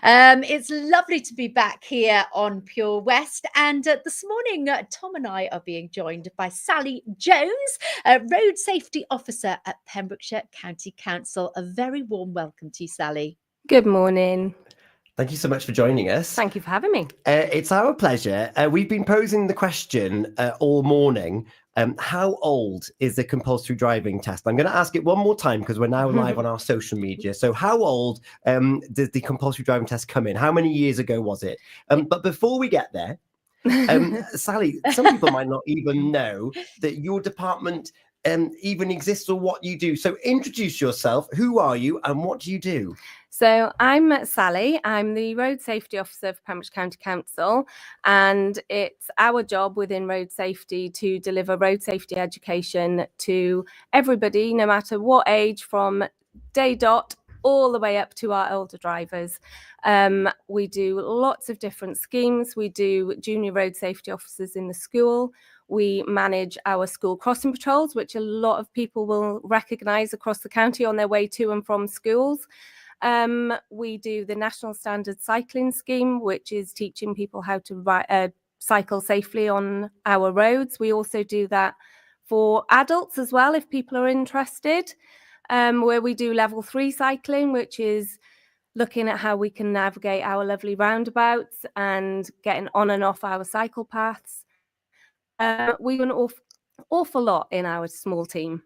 It's lovely to be back here on Pure West. And this morning, Tom and I are being joined by Sally Jones, Road Safety Officer at Pembrokeshire County Council. A very warm welcome to you, Sally. Good morning. Thank you so much for joining us. Thank you for having me. It's our pleasure. We've been posing the question all morning. How old is the compulsory driving test? I'm going to ask it one more time because we're now live on our social media. So how old did the compulsory driving test come in? How many years ago was it? But before we get there, Sally, some people might not even know that your department even exists or what you do. So introduce yourself. Who are you and what do you do? So I'm Sally. I'm the Road Safety Officer for Pembrokeshire County Council, and it's our job within road safety to deliver road safety education to everybody, no matter what age, from day dot all the way up to our older drivers. We do lots of different schemes. We do junior road safety officers in the school. We manage our school crossing patrols, which a lot of people will recognise across the county on their way to and from schools. We do the National Standard Cycling Scheme, which is teaching people how to cycle safely on our roads. We also do that for adults as well, if people are interested, where we do level 3 cycling, which is looking at how we can navigate our lovely roundabouts and getting on and off our cycle paths. We do an awful lot in our small team.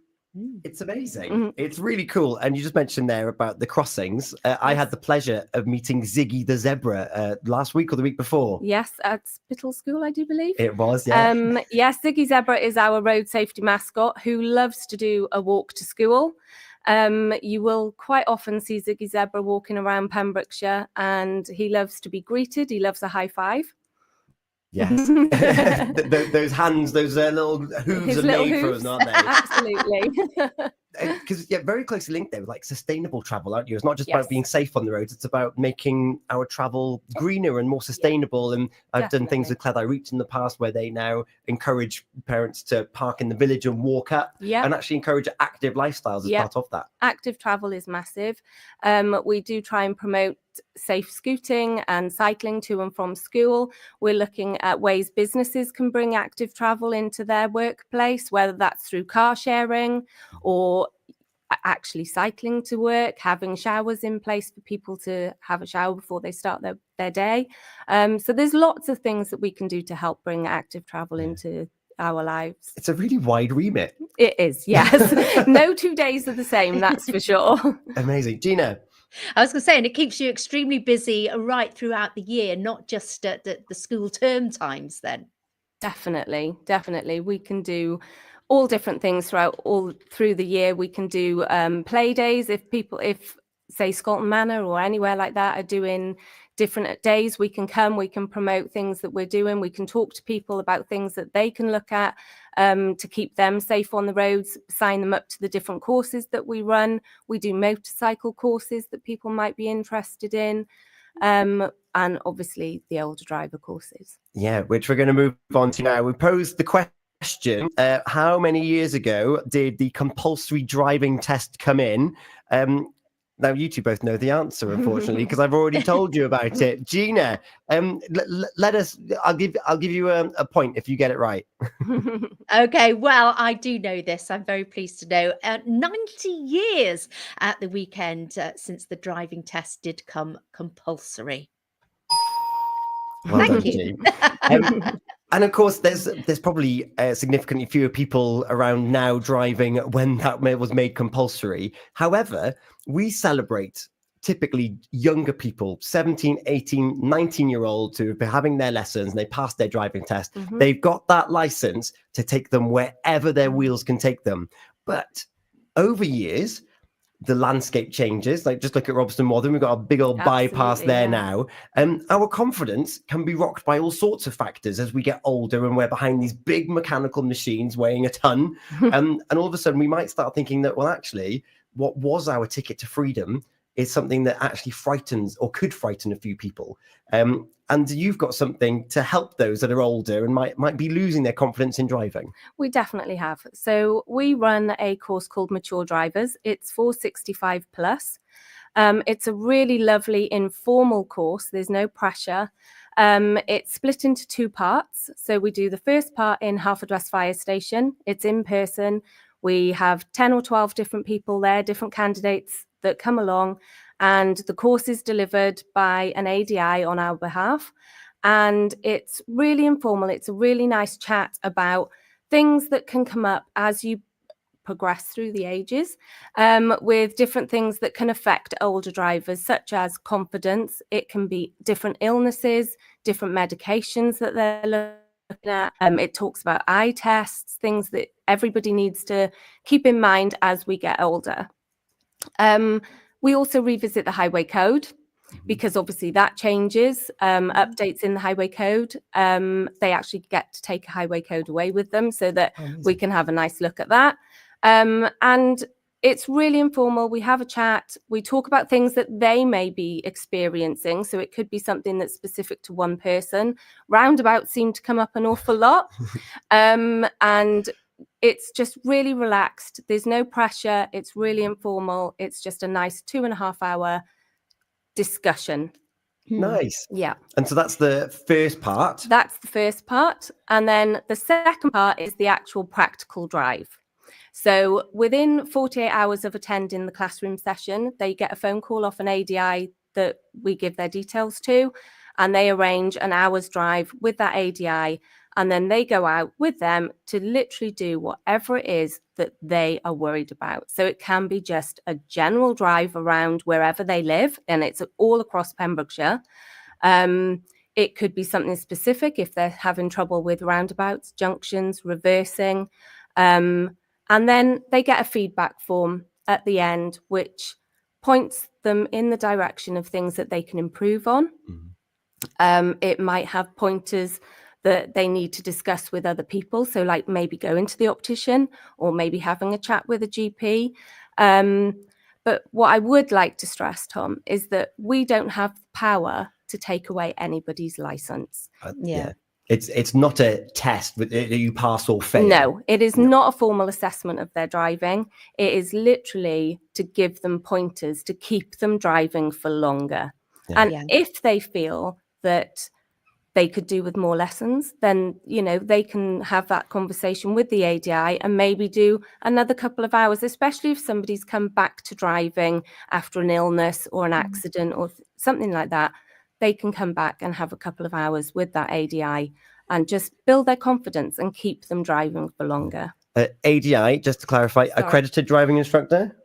It's amazing. It's really cool. And you just mentioned there about the crossings. I had the pleasure of meeting Ziggy the zebra last week or the week before. Yes, at Spittal School, I do believe. It was, yeah. Yes, Ziggy Zebra is our road safety mascot who loves to do a walk to school. You will quite often see Ziggy Zebra walking around Pembrokeshire, and he loves to be greeted. He loves a high five. Yes, those hands, those little hooves are made for us, aren't they? Absolutely. Because very closely linked there with like sustainable travel, aren't you? It's not just about being safe on the roads; it's about making our travel greener and more sustainable. And I've done things with Cleddau Reach in the past where they now encourage parents to park in the village and walk up, and actually encourage active lifestyles as part of that. Active travel is massive. We do try and promote safe scooting and cycling to and from school. We're looking at ways businesses can bring active travel into their workplace, whether that's through car sharing or actually cycling to work, having showers in place for people to have a shower before they start their day. So there's lots of things that we can do to help bring active travel into our lives. It's a really wide remit. It is, yes. No 2 days are the same, that's for sure. Amazing. Gina? I was going to say, and it keeps you extremely busy right throughout the year, not just at the school term times then. Definitely. We can do all different things through the year. We can do play days if say Scotland Manor or anywhere like that are doing different days. We can promote things that we're doing. We can talk to people about things that they can look at to keep them safe on the roads, sign them up to the different courses that we run. We do motorcycle courses that people might be interested in. And obviously the older driver courses. Yeah, which we're going to move on to now. We posed the question, how many years ago did the compulsory driving test come in? Now, you two both know the answer, unfortunately, because I've already told you about it. Gina, let us, I'll give you a point if you get it right. Okay, well, I do know this. I'm very pleased to know. 90 years at the weekend since the driving test did come compulsory. Well Thank done, you. And of course, there's probably significantly fewer people around now driving when that was made compulsory. However, we celebrate typically younger people, 17, 18, 19-year-olds who have been having their lessons and they passed their driving test. They've got that license to take them wherever their wheels can take them. But over years, the landscape changes. Like just look at Robston Modern, we've got a big old bypass there now. Our confidence can be rocked by all sorts of factors as we get older and we're behind these big mechanical machines weighing a ton. And all of a sudden we might start thinking that, well, actually, what was our ticket to freedom is something that actually frightens or could frighten a few people. And you've got something to help those that are older and might be losing their confidence in driving. We definitely have. So we run a course called Mature Drivers. It's for 65 plus. It's a really lovely informal course. There's no pressure. It's split into 2 parts. So we do the first part in Haverfordwest Fire Station. It's in person. We have 10 or 12 different people there, different candidates that come along, and the course is delivered by an ADI on our behalf. And it's really informal. It's a really nice chat about things that can come up as you progress through the ages, with different things that can affect older drivers, such as confidence. It can be different illnesses, different medications that they're looking at. It talks about eye tests, things that everybody needs to keep in mind as we get older. We also revisit the highway code, because obviously that changes, updates in the highway code. They actually get to take a highway code away with them so that we can have a nice look at that. And it's really informal. We have a chat. We talk about things that they may be experiencing. So it could be something that's specific to one person. Roundabouts seem to come up an awful lot. And it's just really relaxed. There's no pressure. It's really informal. It's just a nice 2.5 hour discussion. Nice. Yeah. And so that's the first part. That's the first part. And then the second part is the actual practical drive. So within 48 hours of attending the classroom session, they get a phone call off an ADI that we give their details to, and they arrange an hour's drive with that ADI. And then they go out with them to literally do whatever it is that they are worried about. So it can be just a general drive around wherever they live, and it's all across Pembrokeshire. It could be something specific if they're having trouble with roundabouts, junctions, reversing. And then they get a feedback form at the end, which points them in the direction of things that they can improve on. It might have pointers that they need to discuss with other people. So like maybe going to the optician or maybe having a chat with a GP. But what I would like to stress, Tom, is that we don't have the power to take away anybody's license. Yeah. It's not a test that you pass or fail. No, it is not a formal assessment of their driving. It is literally to give them pointers to keep them driving for longer. And if they feel that they could do with more lessons, then, you know, they can have that conversation with the ADI and maybe do another couple of hours, especially if somebody's come back to driving after an illness or an accident or something like that. They can come back and have a couple of hours with that ADI and just build their confidence and keep them driving for longer. ADI, just to clarify, accredited driving instructor?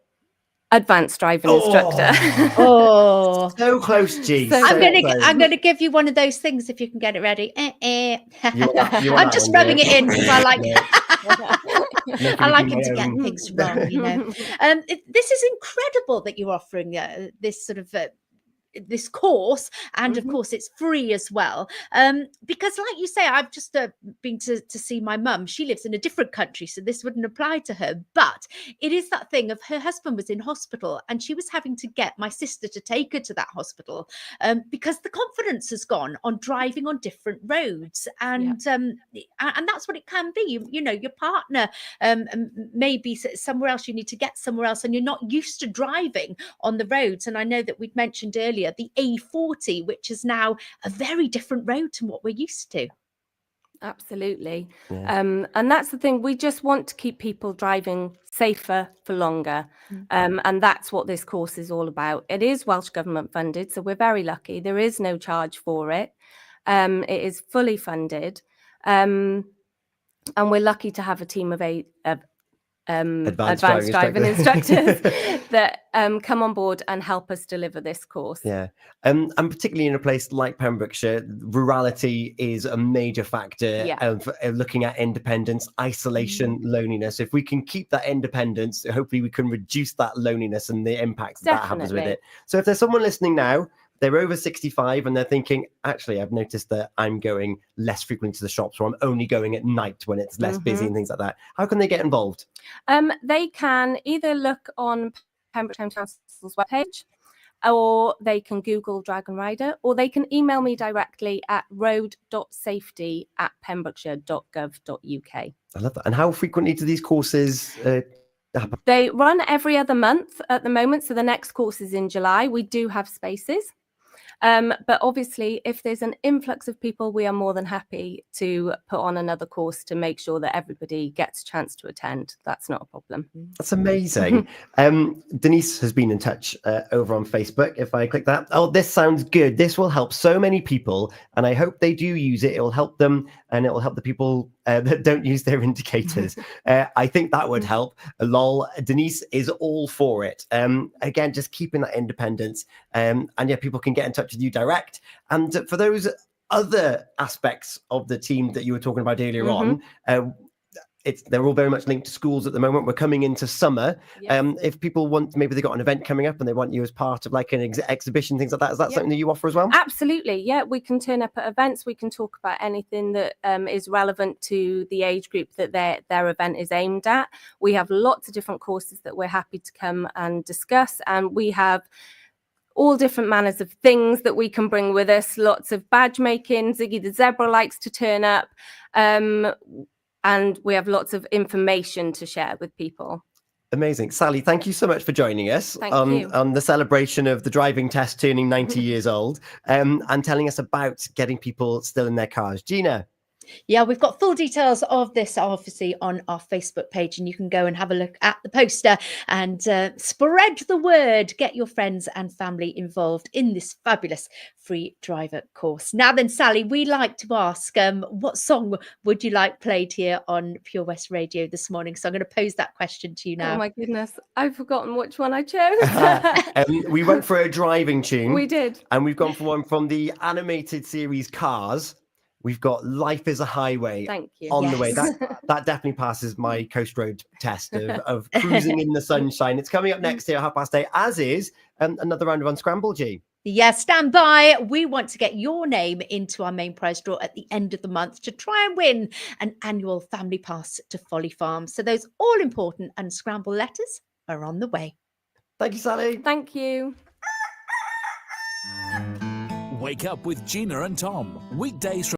Advanced driving instructor. Oh, so close, G. So I'm gonna give you one of those things if you can get it ready. I'm just rubbing it in because I like I like him to get things wrong, you know. This is incredible that you're offering this sort of this course, and of course it's free as well, because like you say, I've just been to see my mum. She lives in a different country, so this wouldn't apply to her, but it is that thing of her husband was in hospital and she was having to get my sister to take her to that hospital, because the confidence has gone on driving on different roads, and that's what it can be. You know, your partner maybe somewhere else, you need to get somewhere else, and you're not used to driving on the roads. And I know that we'd mentioned earlier the A40, which is now a very different road to what we're used to. Absolutely. And that's the thing. We just want to keep people driving safer for longer. And that's what this course is all about. It is Welsh Government funded, so we're very lucky. There is no charge for it. It is fully funded. And we're lucky to have a team of advanced driving instructors that come on board and help us deliver this course. And particularly in a place like Pembrokeshire, rurality is a major factor of looking at independence, isolation, loneliness. If we can keep that independence, hopefully we can reduce that loneliness and the impact that happens with it. So if there's someone listening now, they're over 65 and they're thinking, actually, I've noticed that I'm going less frequently to the shops, or I'm only going at night when it's less busy and things like that. How can they get involved? They can either look on Pembrokeshire Council's webpage, or they can Google Dragon Rider, or they can email me directly at road.safety@pembrokeshire.gov.uk. I love that. And how frequently do these courses They run every other month at the moment. So the next course is in July. We do have spaces. But obviously, if there's an influx of people, we are more than happy to put on another course to make sure that everybody gets a chance to attend. That's not a problem. That's amazing. Denise has been in touch over on Facebook. If I click that, oh, this sounds good. This will help so many people, and I hope they do use it. It will help them, and it will help the people that don't use their indicators. I think that would help. Lol, Denise is all for it. Again, just keeping that independence, and yeah, people can get in touch with you direct. And for those other aspects of the team that you were talking about earlier on, they're all very much linked to schools at the moment. We're coming into summer. Yes. If people want, maybe they've got an event coming up and they want you as part of like an exhibition, things like that. Is that something that you offer as well? Absolutely. Yeah, we can turn up at events. We can talk about anything that is relevant to the age group that their event is aimed at. We have lots of different courses that we're happy to come and discuss. And we have all different manners of things that we can bring with us. Lots of badge making. Ziggy the Zebra likes to turn up. And we have lots of information to share with people. Amazing. Sally, thank you so much for joining us Thank you. on the celebration of the driving test turning 90 years old, and telling us about getting people still in their cars. Gina. Yeah, we've got full details of this obviously on our Facebook page, and you can go and have a look at the poster and spread the word. Get your friends and family involved in this fabulous free driver course. Now then, Sally, we like to ask, what song would you like played here on Pure West Radio this morning? So I'm going to pose that question to you now. Oh my goodness, I've forgotten which one I chose. We went for a driving tune. We did. And we've gone for one from the animated series Cars. We've got Life is a Highway Thank you. on the way. That definitely passes my coast road test of cruising in the sunshine. It's coming up next here at 8:30, as is another round of Unscramble, G. Yeah, stand by. We want to get your name into our main prize draw at the end of the month to try and win an annual family pass to Folly Farm. So those all important Unscramble letters are on the way. Thank you, Sally. Thank you. Wake up with Gina and Tom. Weekdays from